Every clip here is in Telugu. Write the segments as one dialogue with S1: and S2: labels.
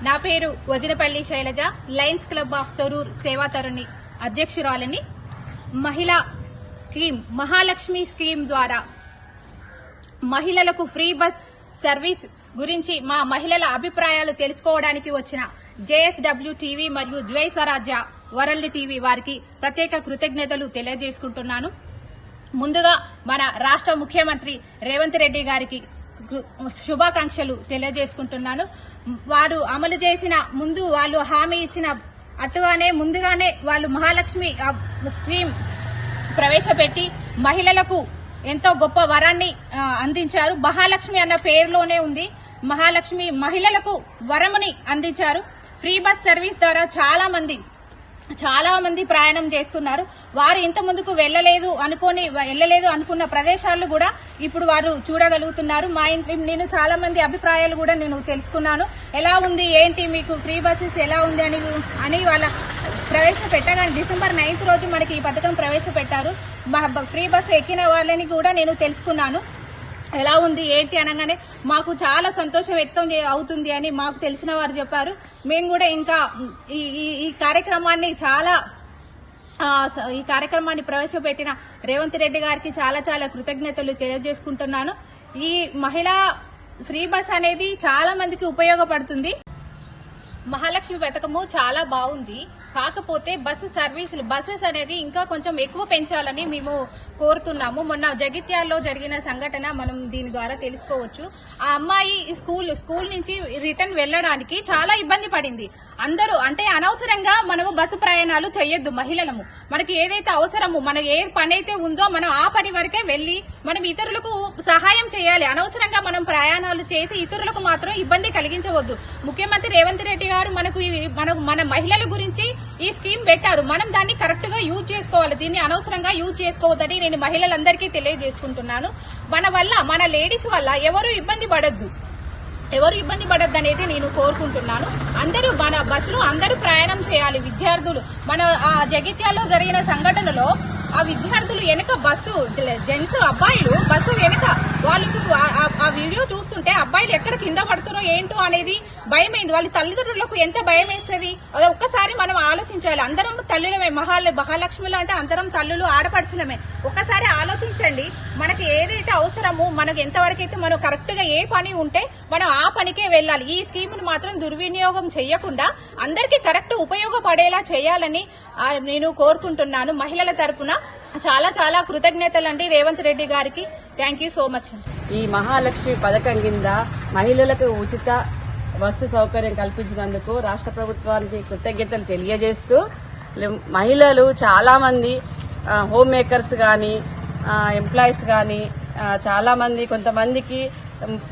S1: నా పేరు Vajinapalli Shailaja, lions club of Torrur సేవా తరుణి అధ్యక్షురాలిని. మహిళా స్కీమ్ మహాలక్ష్మి స్కీమ్ ద్వారా మహిళలకు ఫ్రీ బస్ సర్వీస్ గురించి మా మహిళల అభిప్రాయాలు తెలుసుకోవడానికి వచ్చిన జేఎస్డబ్ల్యూ టీవీ మరియు జై స్వరాజ్య వరల్డ్ టీవీ వారికి ప్రత్యేక కృతజ్ఞతలు తెలియజేసుకుంటున్నాను. ముందుగా మన రాష్ట్ర ముఖ్యమంత్రి రేవంత్ రెడ్డి గారికి శుభాకాంక్షలు తెలియజేసుకుంటున్నాను. వారు అమలు చేసిన వాళ్ళు హామీ ఇచ్చిన అట్టుగానే ముందుగానే వాళ్ళు మహాలక్ష్మి స్కీమ్ ప్రవేశపెట్టి మహిళలకు ఎంతో గొప్ప వరాన్ని అందించారు. మహాలక్ష్మి అన్న పేరులోనే ఉంది. మహాలక్ష్మి మహిళలకు వరముని అందించారు. ఫ్రీ బస్ సర్వీస్ ద్వారా చాలా మంది ప్రయాణం చేస్తున్నారు. వారు ఇంత ముందుకు వెళ్ళలేదు అనుకున్న ప్రదేశాలు కూడా ఇప్పుడు వారు చూడగలుగుతున్నారు. మా ఇంట్లో నేను చాలా మంది అభిప్రాయాలు కూడా నేను తెలుసుకున్నాను. ఎలా ఉంది ఏంటి మీకు ఫ్రీ బస్సెస్ ఎలా ఉంది అని వాళ్ళ ప్రవేశపెట్టగానే December 9th రోజు మనకి ఈ పథకం ప్రవేశపెట్టారు. ఫ్రీ బస్ ఎక్కిన వాళ్ళని కూడా నేను తెలుసుకున్నాను. ఎలా ఉంది ఏంటి అనగానే మాకు చాలా సంతోషం వ్యక్తం అవుతుంది అని మాకు తెలిసిన వారు చెప్పారు. మేము కూడా ఇంకా ఈ కార్యక్రమాన్ని ప్రవేశపెట్టిన రేవంత్ రెడ్డి గారికి చాలా కృతజ్ఞతలు తెలియజేసుకుంటున్నాను. ఈ మహిళా ఫ్రీ బస్ అనేది చాలా మందికి ఉపయోగపడుతుంది. మహాలక్ష్మి పథకము చాలా బాగుంది. కాకపోతే బస్సెస్ అనేది ఇంకా కొంచెం ఎక్కువ పెంచాలని మేము కోరుతున్నాము. మొన్న జగిత్యాల్లో జరిగిన సంఘటన మనం దీని ద్వారా తెలుసుకోవచ్చు. ఆ అమ్మాయి స్కూల్ నుంచి రిటర్న్ వెళ్లడానికి చాలా ఇబ్బంది పడింది. అందరూ అంటే అనవసరంగా మనము బస్సు ప్రయాణాలు చేయొద్దు. మహిళలము మనకి ఏదైతే అవసరమో మన ఏ పని అయితే ఉందో మనం ఆ పని వరకే వెళ్లి మనం ఇతరులకు సహాయం చేయాలి. అనవసరంగా మనం ప్రయాణాలు చేసి ఇతరులకు మాత్రం ఇబ్బంది కలిగించవద్దు. ముఖ్యమంత్రి రేవంత్ రెడ్డి గారు మన మహిళల గురించి ఈ స్కీమ్ పెట్టారు. మనం దాన్ని కరెక్ట్ గా యూజ్ చేసుకోవాలి. దీన్ని అనవసరంగా యూజ్ చేసుకోవద్దని నేను మహిళలందరికీ తెలియజేసుకుంటున్నాను. మన లేడీస్ వల్ల ఎవరు ఇబ్బంది పడొద్దు అనేది నేను కోరుకుంటున్నాను. అందరూ మన బస్సులో అందరూ ప్రయాణం చేయాలి. విద్యార్థులు మన జగిత్యాల్లో జరిగిన సంఘటనలో ఆ విద్యార్థులు వెనక బస్సు జెంట్స్ అబ్బాయిలు బస్సు వెనక వాళ్ళకు ఆ వీడియో చూస్తుంటే అబ్బాయిలు ఎక్కడ కింద పడుతున్నారో ఏంటో అనేది భయమైంది. వాళ్ళ తల్లిదండ్రులకు ఎంత భయం వేస్తుంది అది ఒక్కసారి మనం ఆలోచించాలి. అందరం తల్లులమే. మహాలక్ష్మిలో అంటే అందరం తల్లులు ఆడపడుచులమే. ఒక్కసారి ఆలోచించండి. మనకి ఏదైతే అవసరమో మనకు ఎంతవరకైతే మనం కరెక్ట్ గా ఏ పని ఉంటే మనం ఆ పనికే వెళ్ళాలి. ఈ స్కీమ్ ను మాత్రం దుర్వినియోగం చేయకుండా అందరికీ కరెక్ట్ ఉపయోగపడేలా చేయాలని నేను కోరుకుంటున్నాను. మహిళల తరపున చాలా కృతజ్ఞతలండి రేవంత్ రెడ్డి గారికి. Thank you so much.
S2: ఈ మహాలక్ష్మి పథకం కింద మహిళలకు ఉచిత బస్సు సౌకర్యం కల్పించినందుకు రాష్ట్ర ప్రభుత్వానికి కృతజ్ఞతలు తెలియజేస్తూ, మహిళలు చాలా మంది హోమ్ మేకర్స్ గాని ఎంప్లాయీస్ గాని చాలా మంది కొంతమందికి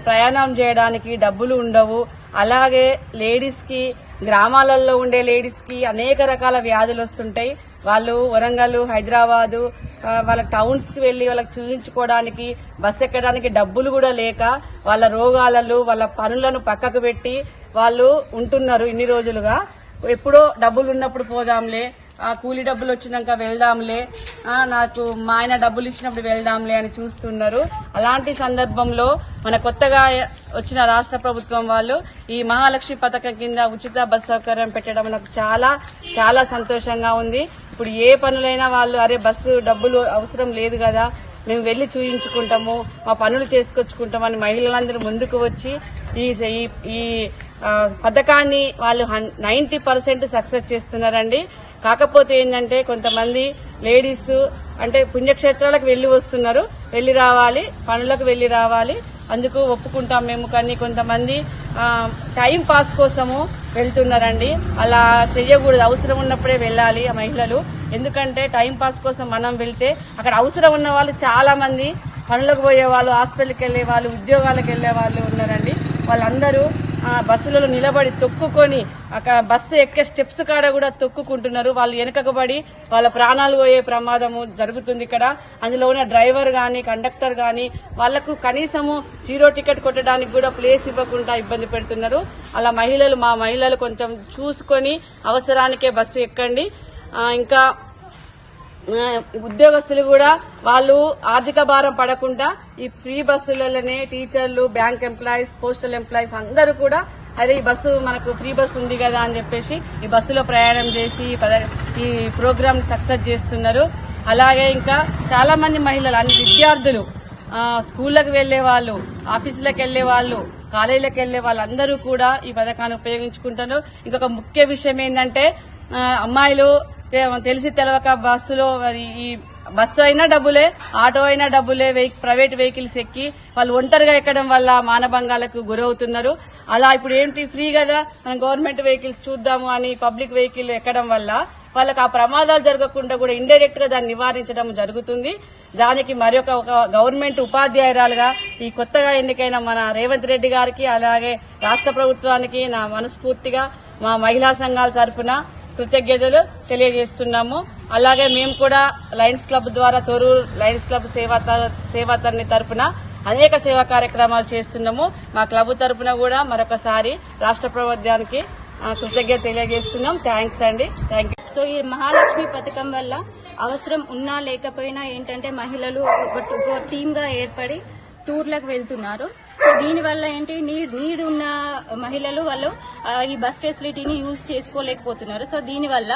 S2: ప్రయాణం చేయడానికి డబ్బులు ఉండవు. అలాగే లేడీస్ కి గ్రామాలలో ఉండే లేడీస్ కి అనేక రకాల వ్యాధులు వస్తుంటాయి. వాళ్ళు వరంగల్ హైదరాబాదు వాళ్ళ టౌన్స్ కి వెళ్లి వాళ్ళకి చూపించుకోవడానికి బస్సు ఎక్కడానికి డబ్బులు కూడా లేక వాళ్ళ రోగాలను వాళ్ళ పనులను పక్కకు పెట్టి వాళ్ళు ఉంటున్నారు ఇన్ని రోజులుగా. ఎప్పుడో డబ్బులు ఉన్నప్పుడు పోదాంలే, కూలీ డబ్బులు వచ్చినాక వెళ్దాంలే, నాకు మా ఆయన డబ్బులు ఇచ్చినప్పుడు వెళ్దాంలే అని చూస్తున్నారు. అలాంటి సందర్భంలో మన కొత్తగా వచ్చిన రాష్ట్ర ప్రభుత్వం వాళ్ళు ఈ మహాలక్ష్మి పథకం కింద ఉచిత బస్ సౌకర్యం పెట్టడం నాకు చాలా సంతోషంగా ఉంది. ఇప్పుడు ఏ పనులైనా వాళ్ళు అరే బస్సు డబ్బులు అవసరం లేదు కదా, మేము వెళ్లి చూయించుకుంటాము, మా పనులు చేసుకొచ్చుకుంటామని మహిళలందరూ ముందుకు వచ్చి ఈ పథకాన్ని వాళ్ళు 90% సక్సెస్ చేస్తున్నారండి. కాకపోతే ఏంటంటే కొంతమంది లేడీస్ అంటే పుణ్యక్షేత్రాలకు వెళ్లి వస్తున్నారు, వెళ్లి రావాలి, పనులకు వెళ్లి రావాలి, అందుకు ఒప్పుకుంటాం మేము. కానీ కొంతమంది టైం పాస్ కోసము వెళ్తున్నారండి. అలా చెయ్యకూడదు. అవసరం ఉన్నప్పుడే వెళ్ళాలి ఆ మహిళలు. ఎందుకంటే టైం పాస్ కోసం మనం వెళ్తే అక్కడ అవసరం ఉన్న వాళ్ళు చాలా మంది పనులకు పోయే వాళ్ళు, హాస్పిటల్కి వెళ్లే వాళ్ళు, ఉద్యోగాలకు వెళ్లే వాళ్ళు ఉన్నారండి. వాళ్ళందరూ బస్సులలో నిలబడి తొక్కుకొని అక్కడ బస్సు ఎక్కే స్టెప్స్ కాడ కూడా తొక్కుకుంటున్నారు. వాళ్ళు వెనకకు పడి వాళ్ళ ప్రాణాలు పోయే ప్రమాదము జరుగుతుంది ఇక్కడ. అందులో ఉన్న డ్రైవర్ గాని కండక్టర్ గాని వాళ్లకు కనీసము 0 టికెట్ కొట్టడానికి కూడా ప్లేస్ ఇవ్వకుండా ఇబ్బంది పెడుతున్నారు. అలా మా మహిళలు కొంచెం చూసుకొని అవసరానికే బస్సు ఎక్కండి. ఇంకా ఉద్యోగస్తులు కూడా వాళ్ళు ఆర్థిక భారం పడకుండా ఈ ఫ్రీ బస్సులలోనే టీచర్లు, బ్యాంక్ ఎంప్లాయీస్, పోస్టల్ ఎంప్లాయీస్ అందరూ కూడా అదే ఈ బస్సు మనకు ఫ్రీ బస్సు ఉంది కదా అని చెప్పేసి ఈ బస్సులో ప్రయాణం చేసి ఈ ప్రోగ్రామ్ సక్సెస్ చేస్తున్నారు. అలాగే ఇంకా చాలా మంది మహిళలు, అన్ని విద్యార్థులు, స్కూళ్లకు వెళ్లే వాళ్ళు, ఆఫీసులకు వెళ్లే వాళ్ళు, కాలేజీలకు వెళ్లే వాళ్ళందరూ కూడా ఈ పథకాన్ని ఉపయోగించుకుంటారు. ఇంకొక ముఖ్య విషయం ఏంటంటే అమ్మాయిలు తెలిసి తెలవక బస్సులో ఈ బస్సు అయినా డబ్బులే, ఆటో అయినా డబ్బులే, ప్రైవేట్ వెహికల్స్ ఎక్కి వాళ్ళు ఒంటరిగా ఎక్కడం వల్ల మానభంగాలకు గురవుతున్నారు. అలా ఇప్పుడు ఏంటి ఫ్రీ కదా మనం గవర్నమెంట్ వెహికల్స్ చూద్దాము అని పబ్లిక్ వెహికల్ ఎక్కడం వల్ల వాళ్ళకి ఆ ప్రమాదాలు జరగకుండా కూడా ఇండైరెక్ట్ గా దాన్ని నివారించడం జరుగుతుంది. దానికి మరొక గవర్నమెంట్ ఉపాధ్యాయురాలుగా ఈ కొత్తగా ఎన్నికైన మన రేవంత్ రెడ్డి గారికి అలాగే రాష్ట్ర ప్రభుత్వానికి నా మనస్ఫూర్తిగా మా మహిళా సంఘాల తరఫున కృతజ్ఞతలు తెలియజేస్తున్నాము. అలాగే మేము కూడా లయన్స్ క్లబ్ ద్వారా తొరూరు లయన్స్ క్లబ్ సేవాతరణి తరఫున అనేక సేవా కార్యక్రమాలు చేస్తున్నాము. మా క్లబ్ తరఫున కూడా మరొకసారి రాష్ట్ర ప్రభుత్వానికి కృతజ్ఞత తెలియజేస్తున్నాం. థ్యాంక్స్ అండి. Thank you.
S3: సో ఈ మహాలక్ష్మి పథకం వల్ల అవసరం ఉన్నా లేకపోయినా ఏంటంటే మహిళలు ఒక టీమ్ గా ఏర్పడి టూర్లకు వెళ్తున్నారు. సో దీనివల్ల ఏంటి నీడ్ ఉన్న మహిళలు వాళ్ళు ఈ బస్ ఫెసిలిటీని యూజ్ చేసుకోలేకపోతున్నారు. సో దీనివల్ల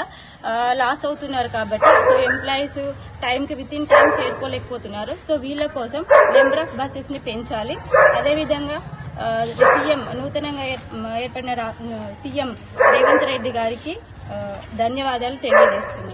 S3: లాస్ అవుతున్నారు. కాబట్టి సో ఎంప్లాయీస్ టైంకి విత్ ఇన్ టైం చేరుకోలేకపోతున్నారు. సో వీళ్ళ కోసం నెంబర్ ఆఫ్ బస్సెస్ ని పెంచాలి. అదేవిధంగా సీఎం నూతనంగా ఏర్పడిన సీఎం రేవంత్ రెడ్డి గారికి ధన్యవాదాలు తెలియజేస్తున్నాను.